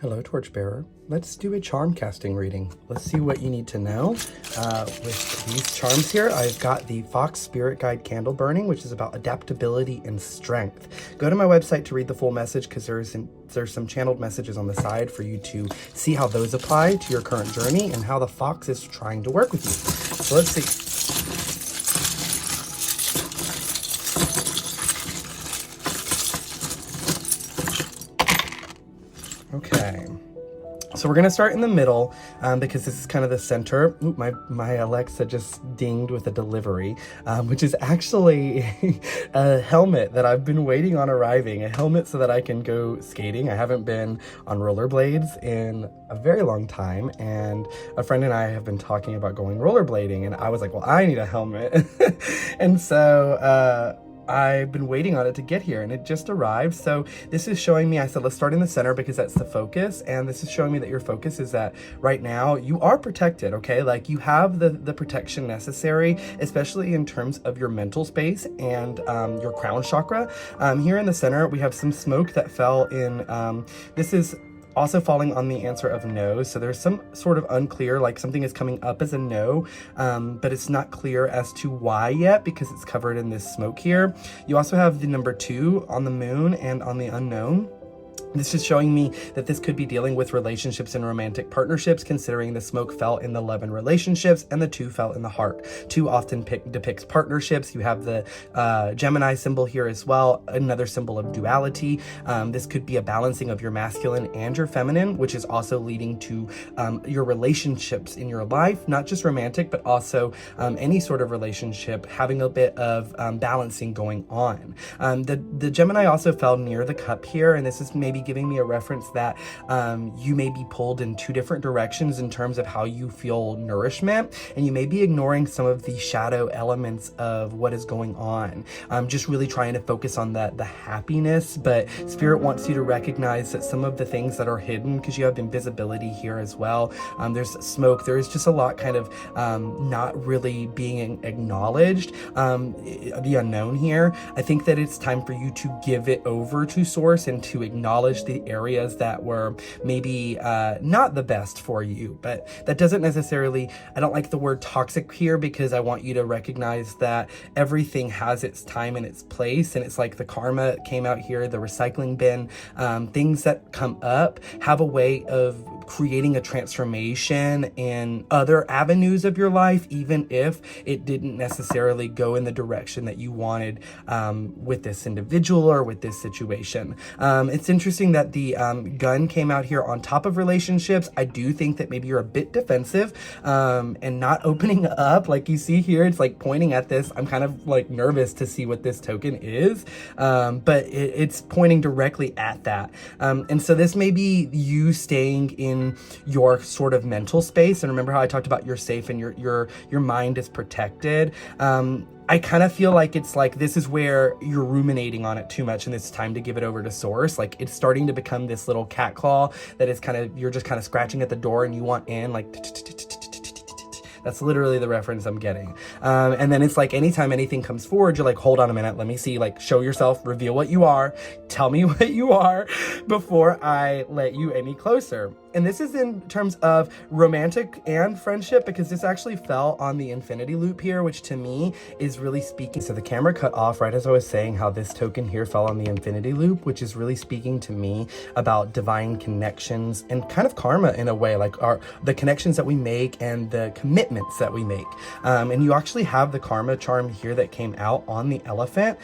Hello, Torchbearer. Let's do a charm casting reading. Let's see what you need to know. With these charms here, I've got the Fox Spirit Guide Candle Burning, which is about adaptability and strength. Go to my website to read the full message because there's some channeled messages on the side for you to see how those apply to your current journey and how the fox is trying to work with you. So let's see. Okay, so we're gonna start in the middle because this is kind of the center. Ooh, my Alexa just dinged with a delivery, which is actually a helmet that I've been waiting on arriving, a helmet so that I can go skating. I haven't been on rollerblades in a very long time, and a friend and I have been talking about going rollerblading, and I was like, well, I need a helmet. And so I've been waiting on it to get here, and it just arrived. So this is showing me, I said, let's start in the center because that's the focus. And this is showing me that your focus is that right now you are protected, okay? Like you have the protection necessary, especially in terms of your mental space and your crown chakra. Here in the center, we have some smoke that fell in, this is also falling on the answer of no. So there's some sort of unclear, like something is coming up as a no, but it's not clear as to why yet because it's covered in this smoke here. You also have the number 2 on the moon and on the unknown. This is showing me that this could be dealing with relationships and romantic partnerships, considering the smoke fell in the love and relationships and the 2 fell in the heart. 2 often depicts partnerships. You have the Gemini symbol here as well, another symbol of duality. This could be a balancing of your masculine and your feminine, which is also leading to your relationships in your life, not just romantic, but also any sort of relationship, having a bit of balancing going on. The Gemini also fell near the cup here, and this is maybe giving me a reference that you may be pulled in 2 different directions in terms of how you feel nourishment, and you may be ignoring some of the shadow elements of what is going on. Just really trying to focus on the happiness, but Spirit wants you to recognize that some of the things that are hidden, because you have invisibility here as well, there's smoke, there is just a lot kind of not really being acknowledged, the unknown here. I think that it's time for you to give it over to Source and to acknowledge the areas that were maybe not the best for you. But that doesn't necessarily, I don't like the word toxic here because I want you to recognize that everything has its time and its place, and it's like the karma came out here, the recycling bin, things that come up have a way of creating a transformation in other avenues of your life, even if it didn't necessarily go in the direction that you wanted with this individual or with this situation. It's interesting that the gun came out here on top of relationships. I do think that maybe you're a bit defensive and not opening up. Like you see here, it's like pointing at this. I'm kind of like nervous to see what this token is, but it's pointing directly at that. And so this may be you staying in your sort of mental space. And remember how I talked about you're safe and your mind is protected. I kind of feel like it's like this is where you're ruminating on it too much and it's time to give it over to Source. Like it's starting to become this little cat claw that is kind of, you're just kind of scratching at the door and you want in, like that's literally the reference I'm getting. And then it's like anytime anything comes forward, you're like, hold on a minute, let me see, like show yourself, reveal what you are, tell me what you are before I let you any closer. And this is in terms of romantic and friendship because this actually fell on the infinity loop here, which to me is really speaking. So the camera cut off right as I was saying how this token here fell on the infinity loop, which is really speaking to me about divine connections and kind of karma in a way, like the connections that we make and the commitments that we make. And you actually have the karma charm here that came out on the elephant.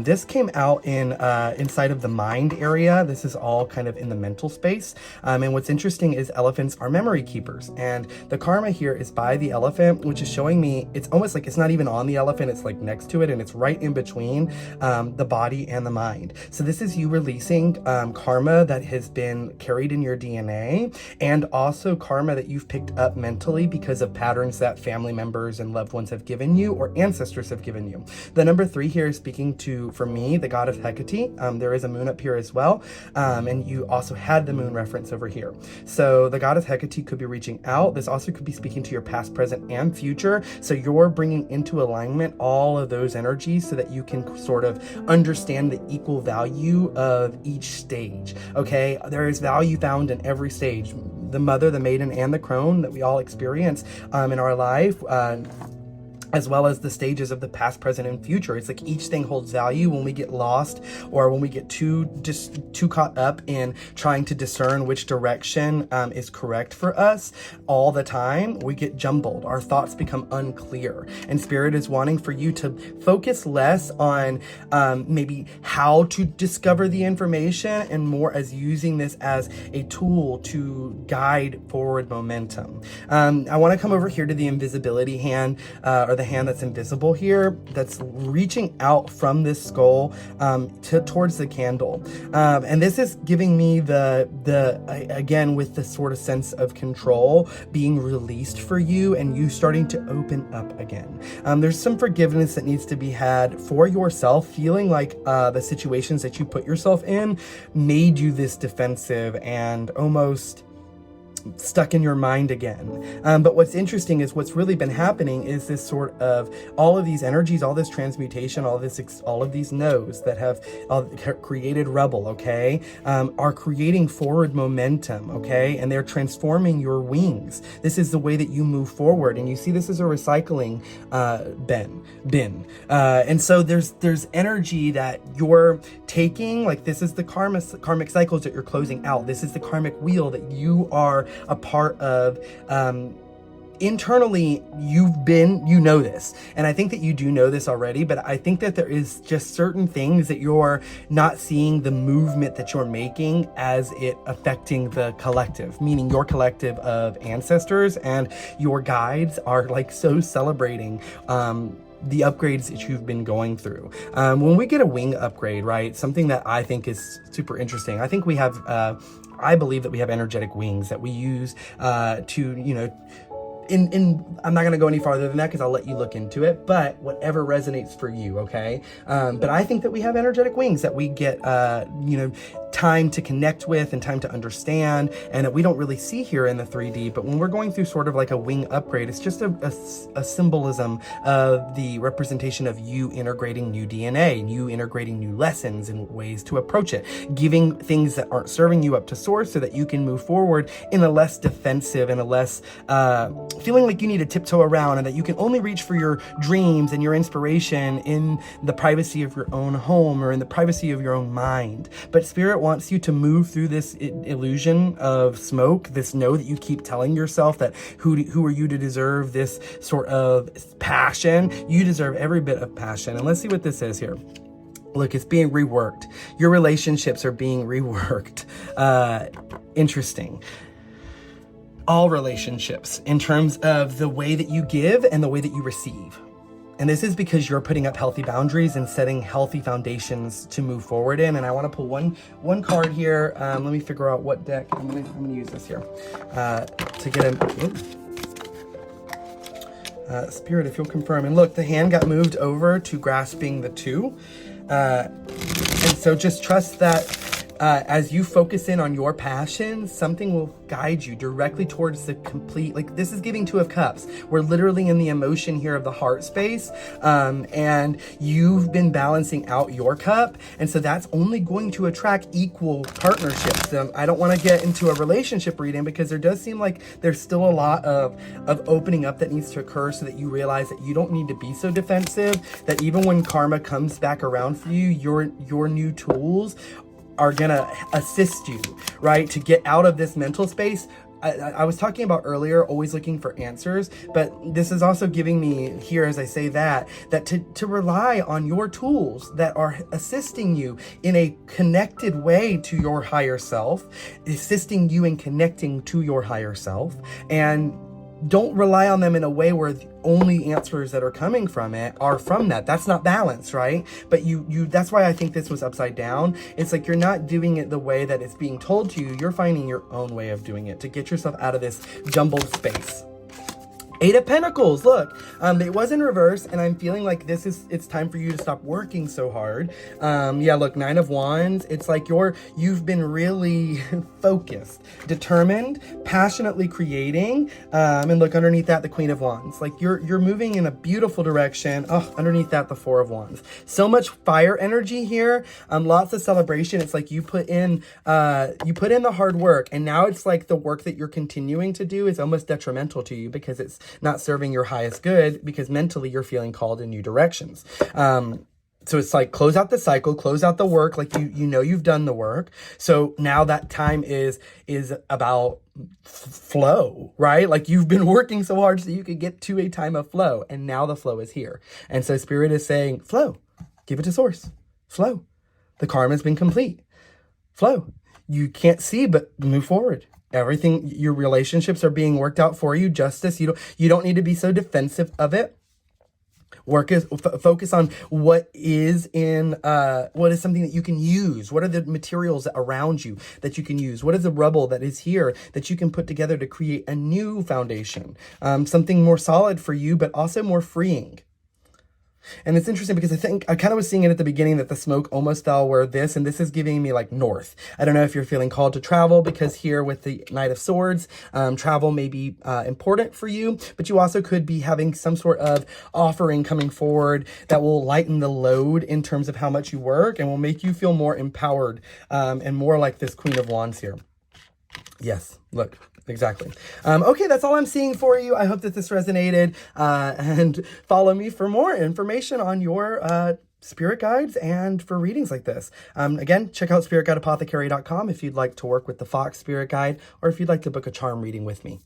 This came out in inside of the mind area. This is all kind of in the mental space. And what's interesting is elephants are memory keepers, and the karma here is by the elephant, which is showing me it's almost like it's not even on the elephant, it's like next to it, and it's right in between the body and the mind. So this is you releasing karma that has been carried in your DNA, and also karma that you've picked up mentally because of patterns patterns that family members and loved ones have given you or ancestors have given you. The number 3 here is speaking to, for me, the god of Hecate. There is a moon up here as well. And you also had the moon reference over here. So the god of Hecate could be reaching out. This also could be speaking to your past, present, and future. So you're bringing into alignment all of those energies so that you can sort of understand the equal value of each stage. Okay, there is value found in every stage. The mother, the maiden, and the crone that we all experience in our life, as well as the stages of the past, present, and future. It's like each thing holds value. When we get lost or when we get too caught up in trying to discern which direction is correct for us all the time, we get jumbled. Our thoughts become unclear. And Spirit is wanting for you to focus less on maybe how to discover the information and more as using this as a tool to guide forward momentum. I want to come over here to the invisibility hand, or the hand that's invisible here, that's reaching out from this skull towards the candle, and this is giving me the again with the sort of sense of control being released for you and you starting to open up again. There's some forgiveness that needs to be had for yourself, feeling like the situations that you put yourself in made you this defensive and almost stuck in your mind again. But what's interesting is what's really been happening is this sort of all of these energies, all this transmutation, all of these no's that have created rubble, okay, are creating forward momentum, okay, and they're transforming your wings. This is the way that you move forward, and you see this as a recycling bin. And so there's energy that you're taking, like this is the karmic cycles that you're closing out. This is the karmic wheel that you are a part of. Internally, you know this, and I think that you do know this already, but I think that there is just certain things that you're not seeing the movement that you're making as it affecting the collective, meaning your collective of ancestors and your guides are like so celebrating the upgrades that you've been going through. When we get a wing upgrade, right, something that I think is super interesting, I think we have, I believe that we have energetic wings that we use to, I'm not going to go any farther than that because I'll let you look into it, but whatever resonates for you, okay? But I think that we have energetic wings that we get, time to connect with and time to understand, and that we don't really see here in the 3D, but when we're going through sort of like a wing upgrade, it's just a symbolism of the representation of you integrating new DNA, you integrating new lessons and ways to approach it, giving things that aren't serving you up to source so that you can move forward in a less defensive and a less feeling like you need to tiptoe around, and that you can only reach for your dreams and your inspiration in the privacy of your own home or in the privacy of your own mind. But Spirit wants you to move through this illusion of smoke, this no that you keep telling yourself that who are you to deserve this sort of passion? You deserve every bit of passion. And let's see what this says here. Look, it's being reworked. Your relationships are being reworked. Interesting. All relationships in terms of the way that you give and the way that you receive. And this is because you're putting up healthy boundaries and setting healthy foundations to move forward in. And I want to pull one card here. Let me figure out what deck. I'm gonna use this here to get Spirit, if you'll confirm. And look, the hand got moved over to grasping the 2. And so just trust that as you focus in on your passion, something will guide you directly towards the complete, like this is giving 2 of Cups. We're literally in the emotion here of the heart space. And you've been balancing out your cup. And so that's only going to attract equal partnerships. I don't want to get into a relationship reading because there does seem like there's still a lot of opening up that needs to occur so that you realize that you don't need to be so defensive, that even when karma comes back around for you, your new tools are gonna assist you, right, to get out of this mental space. I was talking about earlier, always looking for answers, but this is also giving me here, as I say that to rely on your tools that are assisting you in a connected way to your higher self, assisting you in connecting to your higher self, and don't rely on them in a way where the only answers that are coming from it are from that. That's not balance, right? But you that's why I think this was upside down. It's like you're not doing it the way that it's being told to you. You're finding your own way of doing it to get yourself out of this jumbled space. Eight of Pentacles, look, it was in reverse, and I'm feeling like it's time for you to stop working so hard. Yeah, look, Nine of Wands, it's like you've been really focused, determined, passionately creating, and look, underneath that, the Queen of Wands. Like, you're moving in a beautiful direction. Oh, underneath that, the Four of Wands. So much fire energy here, lots of celebration. It's like you put in the hard work, and now it's like the work that you're continuing to do is almost detrimental to you because it's not serving your highest good, because mentally you're feeling called in new directions. So it's like, close out the cycle, close out the work, like you know you've done the work. So now that time is about flow, right? Like, you've been working so hard so you could get to a time of flow, and now the flow is here. And so Spirit is saying, flow, give it to source, flow. The karma's been complete, flow. You can't see, but move forward. Everything, your relationships are being worked out for you. Justice, you don't need to be so defensive of it. Focus on what is something that you can use. What are the materials around you that you can use? What is the rubble that is here that you can put together to create a new foundation? Something more solid for you, but also more freeing. And it's interesting because I kind of was seeing it at the beginning that the smoke almost fell where this is giving me like north. I don't know if you're feeling called to travel, because here with the Knight of Swords, travel may be important for you, but you also could be having some sort of offering coming forward that will lighten the load in terms of how much you work and will make you feel more empowered, and more like this Queen of Wands here. Yes, look. Exactly. Okay, that's all I'm seeing for you. I hope that this resonated, and follow me for more information on your spirit guides and for readings like this. Again, check out spiritguideapothecary.com if you'd like to work with the Fox Spirit Guide, or if you'd like to book a charm reading with me.